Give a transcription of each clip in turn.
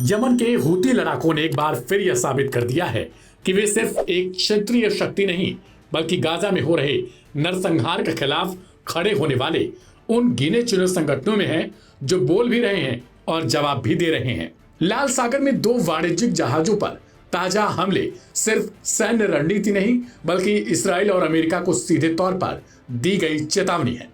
Yemen के Houthi लड़ाकों ने एक बार फिर यह साबित कर दिया है कि वे सिर्फ एक क्षेत्रीय शक्ति नहीं बल्कि गाजा में हो रहे नरसंहार के खिलाफ खड़े होने वाले उन गिने चुने संगठनों में हैं जो बोल भी रहे हैं और जवाब भी दे रहे हैं। लाल सागर में 2 वाणिज्यिक जहाजों पर ताजा हमले सिर्फ सैन्य रणनीति नहीं बल्कि इसराइल और अमेरिका को सीधे तौर पर दी गई चेतावनी है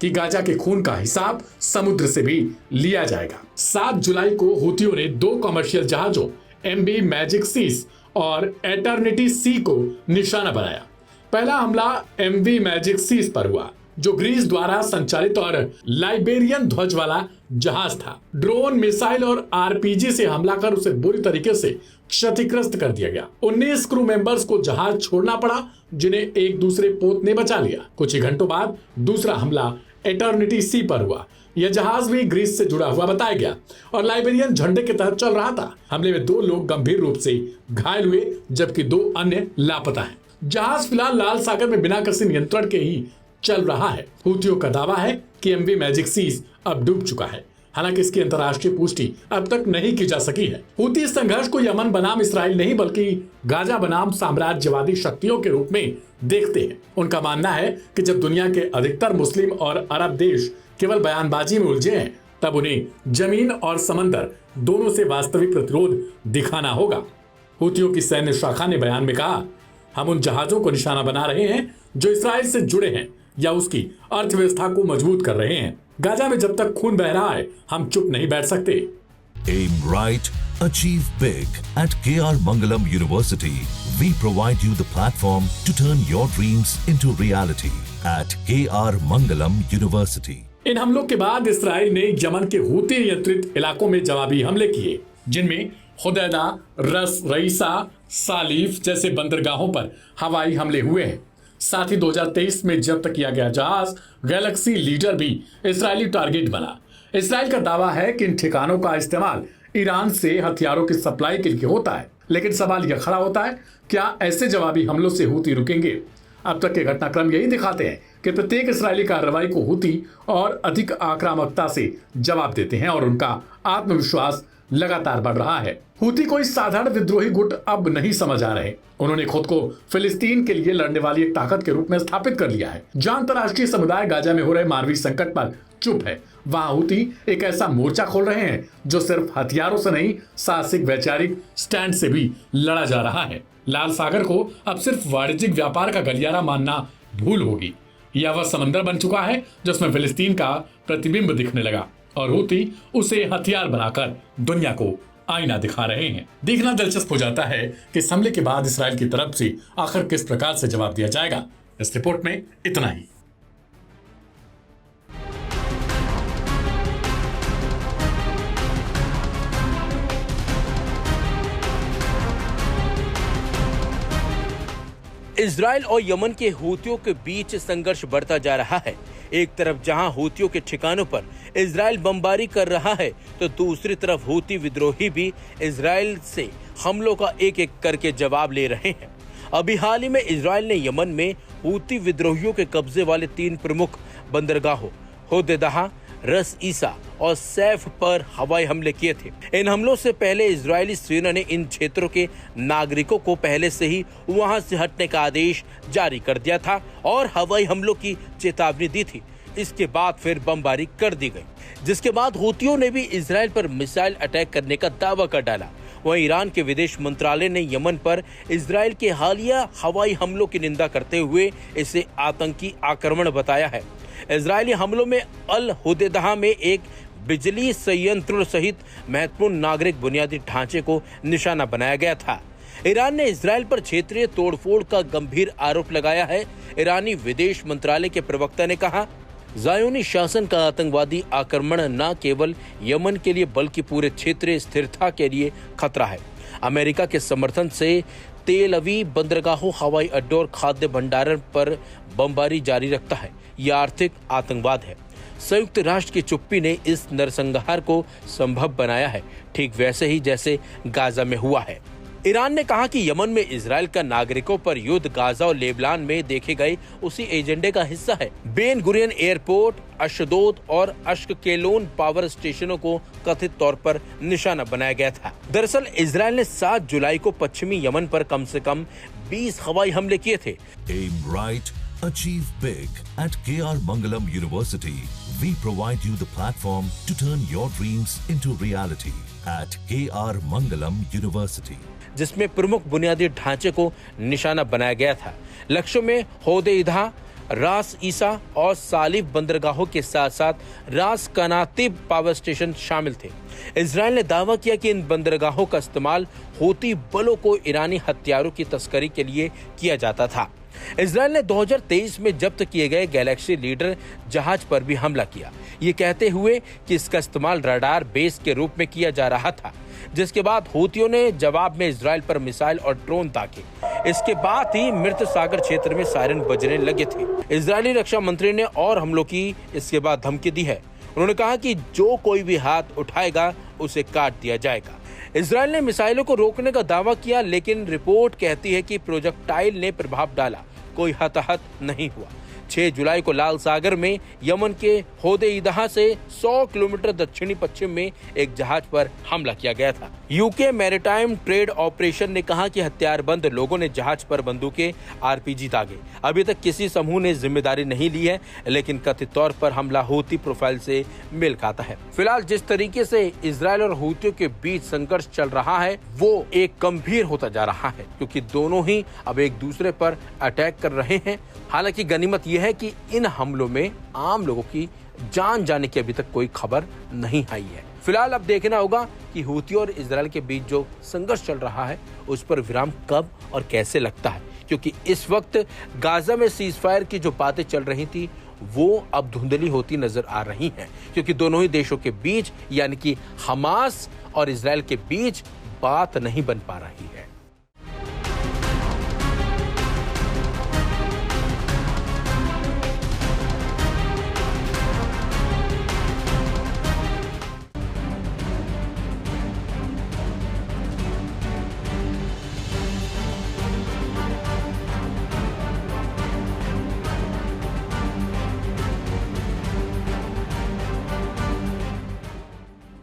कि गाजा के खून का हिसाब समुद्र से भी लिया जाएगा। 7 जुलाई को हूतियों ने 2 कमर्शियल जहाजों MV मैजिक सीज और एटर्निटी सी को निशाना बनाया। पहला हमला MV मैजिक सीज पर हुआ जो ग्रीस द्वारा संचालित और लाइबेरियन ध्वज वाला जहाज था। ड्रोन, मिसाइल और RPG से हमला कर उसे बुरी तरीके से क्षतिग्रस्त कर दिया गया। 19 क्रू मेंबर्स को जहाज छोड़ना पड़ा जिन्हें एक दूसरे पोत ने बचा लिया। कुछ ही घंटों बाद दूसरा हमला एटर्निटी सी पर हुआ। यह जहाज भी ग्रीस से जुड़ा हुआ बताया गया और लाइबेरियन झंडे के तहत चल रहा था। हमले में 2 लोग गंभीर रूप से घायल हुए जबकि 2 अन्य लापता हैं। जहाज फिलहाल लाल सागर में बिना किसी नियंत्रण के ही चल रहा है। हूतियों का दावा है कि MV मैजिक सीज अब डूब चुका है, हालांकि इसकी अंतर्राष्ट्रीय पुष्टि अब तक नहीं की जा सकी है। हूती इस संघर्ष को यमन बनाम इसराइल नहीं बल्कि गाजा बनाम साम्राज्यवादी शक्तियों के रूप में देखते हैं। उनका मानना है कि जब दुनिया के अधिकतर मुस्लिम और अरब देश केवल बयानबाजी में उलझे हैं तब उन्हें जमीन और समंदर दोनों से वास्तविक प्रतिरोध दिखाना होगा। हूतियों की सैन्य शाखा ने बयान में कहा, हम उन जहाजों को निशाना बना रहे हैं जो इसराइल से जुड़े हैं या उसकी अर्थव्यवस्था को मजबूत कर रहे हैं। गाजा में जब तक खून बह रहा है हम चुप नहीं बैठ सकते। Aim right, achieve big. At KR Mangalam University, we provide you the platform to turn your dreams into reality. At KR Mangalam University. इन हमलों के बाद इसराइल ने यमन के हूती नियंत्रित इलाकों में जवाबी हमले किए जिनमें हुदैदा, रस, रईसा, सालीफ जैसे बंदरगाहों पर हवाई हमले हुए हैं। साथ ही 2023 में जब्त किया गया जहाज गैलेक्सी लीडर भी इजरायली टारगेट बना। इसराइल का दावा है कि इन ठिकानों का इस्तेमाल ईरान से हथियारों की सप्लाई के लिए होता है, लेकिन सवाल यह खड़ा होता है, क्या ऐसे जवाबी हमलों से हूती रुकेंगे? अब तक के घटनाक्रम यही दिखाते हैं कि प्रत्येक इजरायली कार्रवाई को हूती और अधिक आक्रामकता से जवाब देते हैं और उनका आत्मविश्वास लगातार बढ़ रहा है। हूती कोई साधारण विद्रोही गुट अब नहीं समझ आ रहे। उन्होंने खुद को फिलिस्तीन के लिए लड़ने वाली एक ताकत के रूप में स्थापित कर लिया है। जहां अंतर्राष्ट्रीय समुदाय गाजा में हो रहे मानवीय संकट पर चुप है, वहां हूती एक ऐसा मोर्चा खोल रहे हैं जो सिर्फ हथियारों से नहीं, साहसिक वैचारिक स्टैंड से भी लड़ा जा रहा है। लाल सागर को अब सिर्फ वाणिज्यिक व्यापार का गलियारा मानना भूल होगी। यह वह समंदर बन चुका है जिसमें फिलिस्तीन का प्रतिबिंब दिखने लगा और हूती उसे हथियार बनाकर दुनिया को आईना दिखा रहे हैं। देखना दिलचस्प हो जाता है कि इस हमले के बाद इसराइल की तरफ से आखिर किस प्रकार से जवाब दिया जाएगा। इस रिपोर्ट में इतना ही। इजराइल और यमन के हूतियों के बीच संघर्ष बढ़ता जा रहा है। एक तरफ जहां हूतियों के ठिकानों पर इजराइल बमबारी कर रहा है तो दूसरी तरफ हूती विद्रोही भी इजराइल से हमलों का एक एक करके जवाब ले रहे हैं। अभी हाल ही में इजराइल ने यमन में हूती विद्रोहियों के कब्जे वाले 3 प्रमुख बंदरगाहों होदेदा, रस ईसा और सैफ पर हवाई हमले किए थे। इन हमलों से पहले इजरायली सेना ने इन क्षेत्रों के नागरिकों को पहले से ही वहां से हटने का आदेश जारी कर दिया था और हवाई हमलों की चेतावनी दी थी। इसके बाद फिर बमबारी कर दी गई, जिसके बाद हूतियों ने भी इजराइल पर मिसाइल अटैक करने का दावा कर डाला। वहीं ईरान के विदेश मंत्रालय ने यमन पर इजराइल के हालिया हवाई हमलों की निंदा करते हुए इसे आतंकी आक्रमण बताया है। इजरायली हमलों में अल हुदैदा में एक बिजली संयंत्र सहित महत्वपूर्ण नागरिक बुनियादी ढांचे को निशाना बनाया गया था। ईरान ने इजराइल पर क्षेत्रीय तोड़फोड़ का गंभीर आरोप लगाया है। ईरानी विदेश मंत्रालय के प्रवक्ता ने कहा, ज़ायोनी शासन का आतंकवादी आक्रमण न केवल यमन के लिए बल्कि पूरे क्षेत्रीय स्थिरता के लिए खतरा है। अमेरिका के समर्थन से तेल अवीव बंदरगाहों, हवाई अड्डों और खाद्य भंडारण पर बमबारी जारी रखता है। यह आर्थिक आतंकवाद है। संयुक्त राष्ट्र की चुप्पी ने इस नरसंहार को संभव बनाया है, ठीक वैसे ही जैसे गाजा में हुआ है। ईरान ने कहा कि यमन में इजराइल का नागरिकों पर युद्ध गाजा और लेबनान में देखे गए उसी एजेंडे का हिस्सा है। बेन गुरियन एयरपोर्ट, अशदोद और अश्केलोन पावर स्टेशनों को कथित तौर पर निशाना बनाया गया था। दरअसल इजराइल ने 7 जुलाई को पश्चिमी यमन पर कम से कम 20 हवाई हमले किए थे। Aim right, achieve big. At KR Mangalam University, we provide you the platform to turn your dreams into reality. At KR Mangalam University, जिसमें प्रमुख बुनियादी ढांचे को निशाना बनाया गया था। लक्ष्यों में होदेइदा, रास ईसा और सालिफ बंदरगाहों के साथ साथ रास कनातिब पावर स्टेशन शामिल थे। इजराइल ने दावा किया कि इन बंदरगाहों का इस्तेमाल हूती बलों को ईरानी हथियारों की तस्करी के लिए किया जाता था। इजराइल ने 2023 में जब्त किए गए गैलेक्सी लीडर जहाज पर भी हमला किया, ये कहते हुए कि इसका इस्तेमाल रडार बेस के रूप में किया जा रहा था, जिसके बाद हूतियों ने जवाब में इजराइल पर मिसाइल और ड्रोन दागे। इसके बाद ही मृत सागर क्षेत्र में सायरन बजने लगे थे। इजरायली रक्षा मंत्री ने और हमलों की इसके बाद धमकी दी है। उन्होंने कहा कि जो कोई भी हाथ उठाएगा उसे काट दिया जाएगा। इजराइल ने मिसाइलों को रोकने का दावा किया, लेकिन रिपोर्ट कहती है कि प्रोजेक्टाइल ने प्रभाव डाला, कोई हताहत नहीं हुआ। 6 जुलाई को लाल सागर में यमन के होदेइदा से 100 किलोमीटर दक्षिणी पश्चिम में एक जहाज पर हमला किया गया था। यूके मैरीटाइम ट्रेड ऑपरेशन ने कहा कि हथियारबंद लोगों ने जहाज पर बंदूकें, आरपीजी दागे। अभी तक किसी समूह ने जिम्मेदारी नहीं ली है, लेकिन कथित तौर पर हमला हूती प्रोफाइल से मेल खाता है। फिलहाल जिस तरीके से इजराइल और हूतियों के बीच संघर्ष चल रहा है वो एक गंभीर होता जा रहा है, क्योंकि दोनों ही अब एक दूसरे पर अटैक कर रहे हैं। हालांकि गनीमत यह है कि इन हमलों में आम लोगों की जान जाने की अभी तक कोई खबर नहीं आई है। फिलहाल अब देखना होगा कि हूती और इजराइल के बीच जो संघर्ष चल रहा है उस पर विराम कब और कैसे लगता है, क्योंकि इस वक्त गाजा में सीज फायर की जो बातें चल रही थी वो अब धुंधली होती नजर आ रही हैं, क्योंकि दोनों ही देशों के बीच यानी कि हमास और इजराइल के बीच बात नहीं बन पा रही है।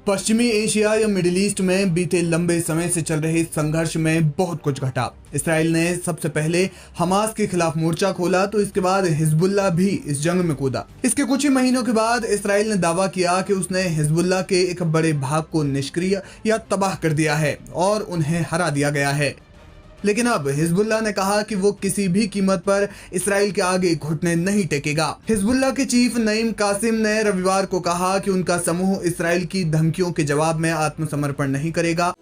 पश्चिमी एशिया या मिडिल ईस्ट में बीते लंबे समय से चल रहे संघर्ष में बहुत कुछ घटा। इसराइल ने सबसे पहले हमास के खिलाफ मोर्चा खोला, तो इसके बाद हिजबुल्लाह भी इस जंग में कूदा। इसके कुछ ही महीनों के बाद इसराइल ने दावा किया कि उसने हिजबुल्लाह के एक बड़े भाग को निष्क्रिय या तबाह कर दिया है और उन्हें हरा दिया गया है। लेकिन अब हिजबुल्लाह ने कहा कि वो किसी भी कीमत पर इसराइल के आगे घुटने नहीं टेकेगा। हिजबुल्लाह के चीफ नईम कासिम ने रविवार को कहा कि उनका समूह इसराइल की धमकियों के जवाब में आत्मसमर्पण नहीं करेगा।